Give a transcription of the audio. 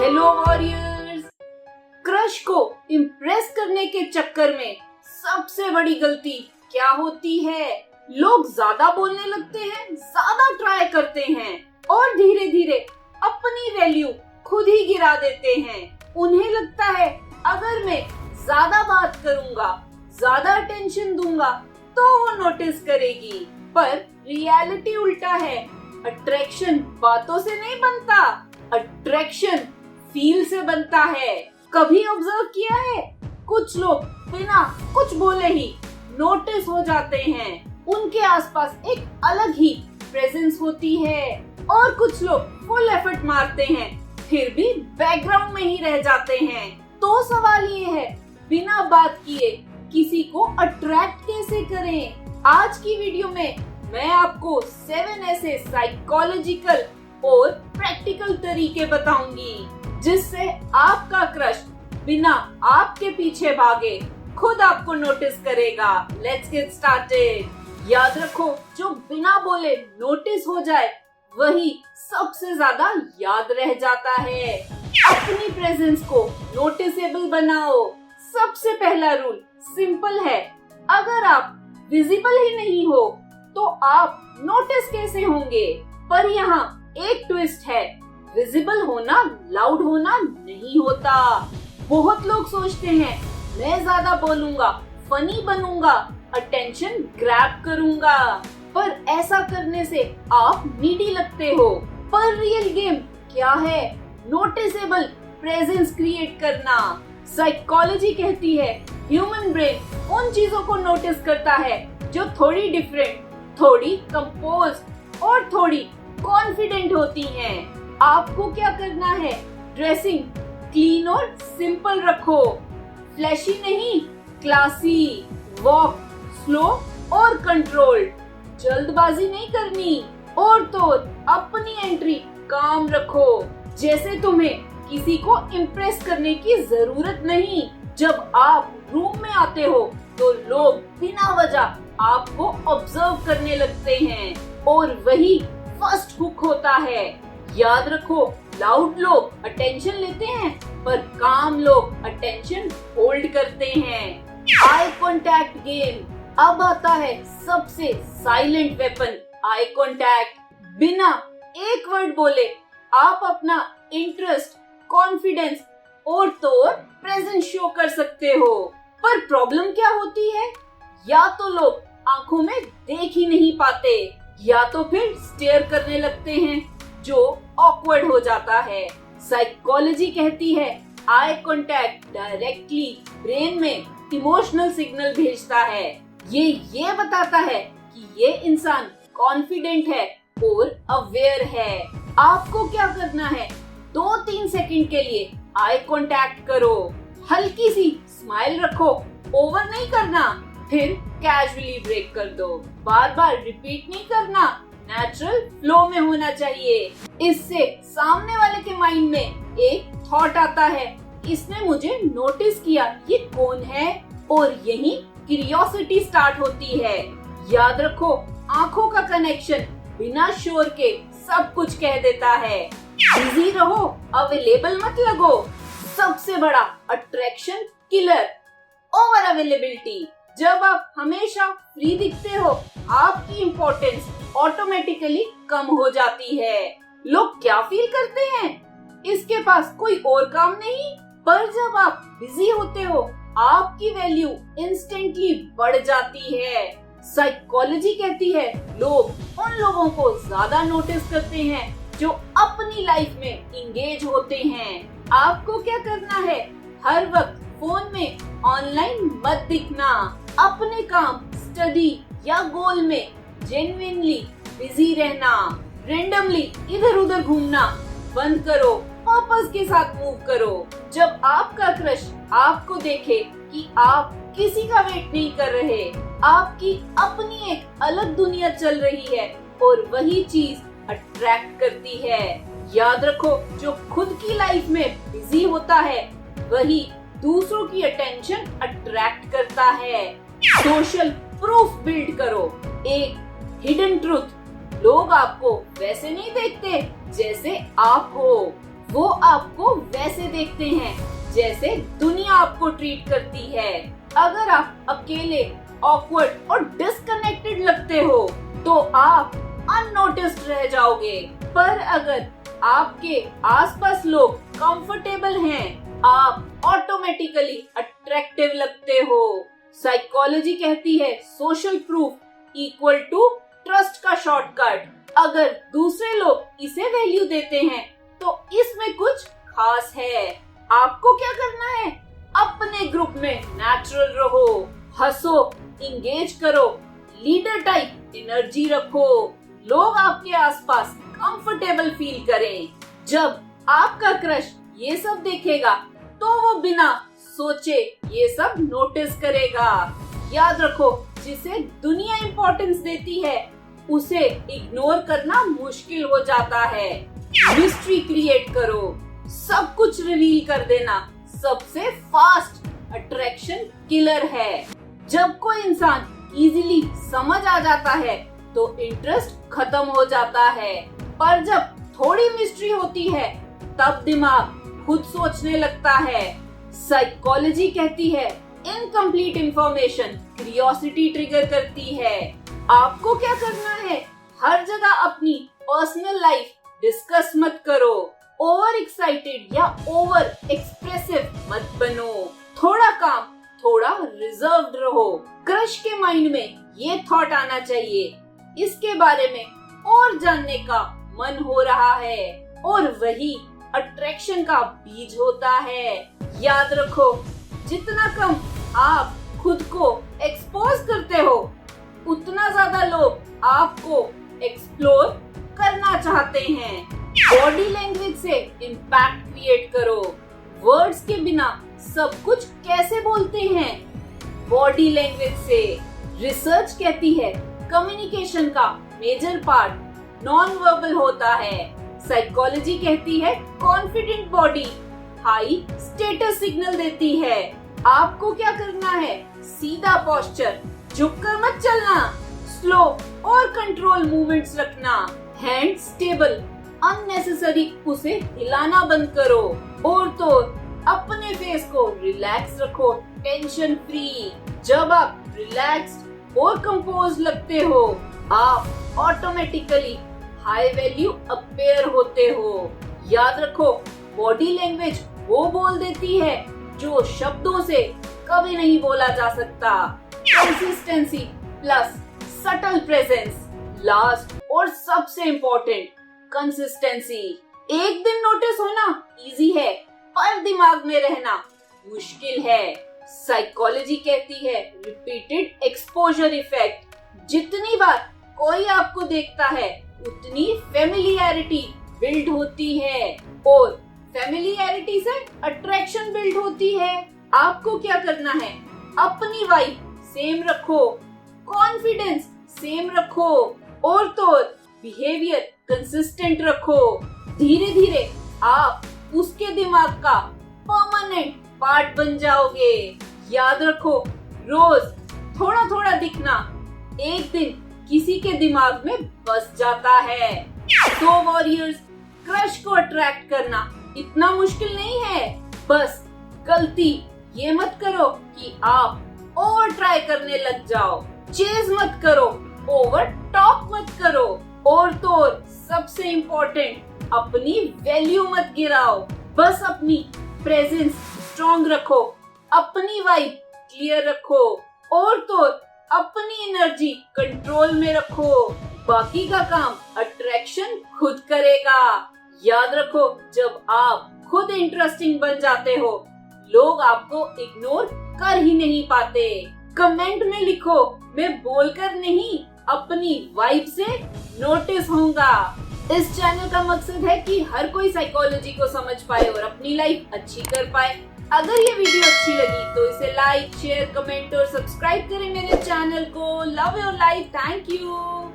Hello warriors. Crush को impress करने के चक्कर में सबसे बड़ी गलती क्या होती है? लोग ज्यादा बोलने लगते हैं, ज्यादा ट्राई करते हैं और धीरे धीरे अपनी वैल्यू खुद ही गिरा देते हैं। उन्हें लगता है अगर मैं ज्यादा बात करूंगा, ज्यादा अटेंशन दूंगा तो वो नोटिस करेगी। पर रियलिटी उल्टा है। अट्रैक्शन बातों से नहीं बनता, अट्रैक्शन फील से बनता है। कभी ऑब्जर्व किया है, कुछ लोग बिना कुछ बोले ही नोटिस हो जाते हैं। उनके आसपास एक अलग ही प्रेजेंस होती है और कुछ लोग फुल एफर्ट मारते हैं फिर भी बैकग्राउंड में ही रह जाते हैं। तो सवाल ये है, बिना बात किए किसी को अट्रैक्ट कैसे करें? आज की वीडियो में मैं आपको 7 ऐसे साइकोलॉजिकल और प्रैक्टिकल तरीके बताऊंगी जिससे आपका क्रश बिना आपके पीछे भागे खुद आपको नोटिस करेगा। Let's get started. याद रखो, जो बिना बोले नोटिस हो जाए वही सबसे ज्यादा याद रह जाता है। अपनी प्रेजेंस को नोटिसेबल बनाओ। सबसे पहला रूल सिंपल है, अगर आप विजिबल ही नहीं हो तो आप नोटिस कैसे होंगे? पर यहाँ एक ट्विस्ट है, विजिबल होना लाउड होना नहीं होता। बहुत लोग सोचते हैं मैं ज्यादा बोलूंगा, फनी बनूंगा, अटेंशन ग्रैब करूंगा, पर ऐसा करने से आप नीडी लगते हो। पर रियल गेम क्या है? नोटिसेबल प्रेजेंस क्रिएट करना। साइकोलॉजी कहती है ह्यूमन ब्रेन उन चीजों को नोटिस करता है जो थोड़ी डिफरेंट, थोड़ी कंपोज्ड और थोड़ी कॉन्फिडेंट होती हैं। आपको क्या करना है? ड्रेसिंग क्लीन और सिंपल रखो, फ्लैशी नहीं, क्लासी। वॉक स्लो और कंट्रोल्ड, जल्दबाजी नहीं करनी। और तो अपनी एंट्री काम रखो, जैसे तुम्हें किसी को इम्प्रेस करने की जरूरत नहीं। जब आप रूम में आते हो तो लोग बिना वजह आपको ऑब्जर्व करने लगते हैं और वही फर्स्ट हुक होता है। याद रखो, लाउड लोग अटेंशन लेते हैं पर काम लोग अटेंशन होल्ड करते हैं। Eye contact game. अब आता है सबसे साइलेंट वेपन, आई कांटेक्ट। बिना एक वर्ड बोले आप अपना इंटरेस्ट, कॉन्फिडेंस और तो प्रेजेंस शो कर सकते हो। पर प्रॉब्लम क्या होती है? या तो लोग आंखों में देख ही नहीं पाते या तो फिर स्टेयर करने लगते हैं जो ऑकवर्ड हो जाता है। साइकोलॉजी कहती है आई कांटेक्ट डायरेक्टली ब्रेन में इमोशनल सिग्नल भेजता है। ये बताता है कि ये इंसान कॉन्फिडेंट है और अवेयर है। आपको क्या करना है? 2-3 सेकंड के लिए आई कांटेक्ट करो, हल्की सी स्माइल रखो, ओवर नहीं करना, फिर कैजुअली ब्रेक कर दो। बार बार रिपीट नहीं करना, नेचुरल फ्लो में होना चाहिए। इससे सामने वाले के माइंड में एक थॉट आता है, इसने मुझे नोटिस किया, ये कौन है? और यही क्यूरियोसिटी स्टार्ट होती है। याद रखो, आंखों का कनेक्शन बिना शोर के सब कुछ कह देता है। बिजी रहो, अवेलेबल मत लगो। सबसे बड़ा अट्रैक्शन किलर, ओवर अवेलेबिलिटी। जब आप हमेशा फ्री दिखते हो, आपकी इम्पोर्टेंस ऑटोमेटिकली कम हो जाती है। लोग क्या फील करते हैं? इसके पास कोई और काम नहीं। पर जब आप बिजी होते हो, आपकी वैल्यू इंस्टेंटली बढ़ जाती है। साइकोलॉजी कहती है लोग उन लोगों को ज्यादा नोटिस करते हैं जो अपनी लाइफ में इंगेज होते हैं। आपको क्या करना है? हर वक्त फोन में ऑनलाइन मत दिखना। अपने काम, स्टडी या गोल में जेन्युइनली बिजी रहना। रेंडमली इधर उधर घूमना बंद करो, पर्पस के साथ मूव करो। जब आपका क्रश आपको देखे कि आप किसी का वेट नहीं कर रहे, आपकी अपनी एक अलग दुनिया चल रही है और वही चीज अट्रैक्ट करती है। याद रखो, जो खुद की लाइफ में बिजी होता है वही दूसरों की अटेंशन अट्रैक्ट करता है। सोशल प्रूफ बिल्ड करो। एक हिडन ट्रूथ, लोग आपको वैसे नहीं देखते जैसे आप हो। वो आपको वैसे देखते हैं जैसे दुनिया आपको ट्रीट करती है। अगर आप अकेले, ऑकवर्ड और डिस्कनेक्टेड लगते हो तो आप अननोटिस्ड रह जाओगे। पर अगर आपके आसपास लोग कंफर्टेबल हैं, आप ऑटोमेटिकली अट्रैक्टिव लगते हो। साइकोलॉजी कहती है social proof equal to trust का शॉर्टकट। अगर दूसरे लोग इसे वैल्यू देते हैं तो इसमें कुछ खास है। आपको क्या करना है? अपने ग्रुप में नेचुरल रहो, हंसो, इंगेज करो, लीडर टाइप एनर्जी रखो, लोग आपके आसपास कंफर्टेबल फील करें। जब आपका क्रश ये सब देखेगा तो वो बिना सोचे ये सब नोटिस करेगा। याद रखो, जिसे दुनिया इंपॉर्टेंस देती है उसे इग्नोर करना मुश्किल हो जाता है। मिस्ट्री क्रिएट करो, सब कुछ रिवील कर देना सबसे फास्ट अट्रैक्शन किलर है। जब कोई इंसान इजीली समझ आ जाता है तो इंटरेस्ट खत्म हो जाता है, पर जब थोड़ी मिस्ट्री होती है तब दिमाग खुद सोचने लगता है। साइकोलॉजी कहती है इनकम्प्लीट इंफॉर्मेशन क्यूरियोसिटी ट्रिगर करती है। आपको क्या करना है? हर जगह अपनी पर्सनल लाइफ डिस्कस मत करो, ओवर एक्साइटेड या ओवर एक्सप्रेसिव मत बनो। थोड़ा काम, थोड़ा रिजर्व्ड रहो। क्रश के माइंड में ये थॉट आना चाहिए, इसके बारे में और जानने का मन हो रहा है, और वही अट्रैक्शन का बीज होता है। याद रखो, जितना कम आप खुद को एक्सपोज करते हो उतना ज्यादा लोग आपको एक्सप्लोर करना चाहते हैं। बॉडी लैंग्वेज से इम्पैक्ट क्रिएट करो। वर्ड्स के बिना सब कुछ कैसे बोलते हैं? बॉडी लैंग्वेज से। रिसर्च कहती है कम्युनिकेशन का मेजर पार्ट नॉन वर्बल होता है। साइकोलॉजी कहती है confident body high status signal देती है। आपको क्या करना है? सीधा पोस्चर, झुककर मत चलना, स्लो और कंट्रोल मूवमेंट्स रखना, हैंड स्टेबल, अननेसेसरी उसे हिलाना बंद करो, और तो अपने फेस को रिलैक्स रखो, टेंशन फ्री। जब आप रिलैक्स्ड और कंपोज लगते हो आप ऑटोमेटिकली हाई वैल्यू अपीयर होते हो। याद रखो, बॉडी लैंग्वेज वो बोल देती है जो शब्दों से कभी नहीं बोला जा सकता। Consistency plus subtle presence. Last और सबसे इम्पोर्टेंट, कंसिस्टेंसी। एक दिन नोटिस होना इजी है, पर दिमाग में रहना मुश्किल है। साइकोलॉजी कहती है रिपीटेड एक्सपोजर इफेक्ट। जितनी बार कोई आपको देखता है उतनी फेमिलियरिटी बिल्ड होती है, और फेमिलियरिटी से अट्रैक्शन बिल्ड होती है। आपको क्या करना है? अपनी वाइब सेम रखो, कॉन्फिडेंस सेम रखो, और तो बिहेवियर कंसिस्टेंट रखो। धीरे धीरे आप उसके दिमाग का परमानेंट पार्ट बन जाओगे। याद रखो, रोज थोड़ा थोड़ा दिखना एक दिन किसी के दिमाग में बस जाता है। तो वॉरियर्स, क्रश को अट्रैक्ट करना इतना मुश्किल नहीं है। बस गलती ये मत करो कि आप ओवर ट्राई करने लग जाओ। चेज मत करो, ओवर टॉक मत करो, और तो और सबसे इम्पोर्टेंट, अपनी वैल्यू मत गिराओ। बस अपनी प्रेजेंस स्ट्रॉन्ग रखो, अपनी वाइब क्लियर रखो, और तो अपनी एनर्जी कंट्रोल में रखो। बाकी का काम अट्रैक्शन खुद करेगा। याद रखो, जब आप खुद इंटरेस्टिंग बन जाते हो लोग आपको इग्नोर कर ही नहीं पाते। कमेंट में लिखो, मैं बोलकर नहीं अपनी वाइब से नोटिस होऊंगा। इस चैनल का मकसद है कि हर कोई साइकोलॉजी को समझ पाए और अपनी लाइफ अच्छी कर पाए। अगर ये वीडियो अच्छी लगी तो इसे लाइक, शेयर, कमेंट और सब्सक्राइब करें मेरे चैनल को। Love your life, thank you.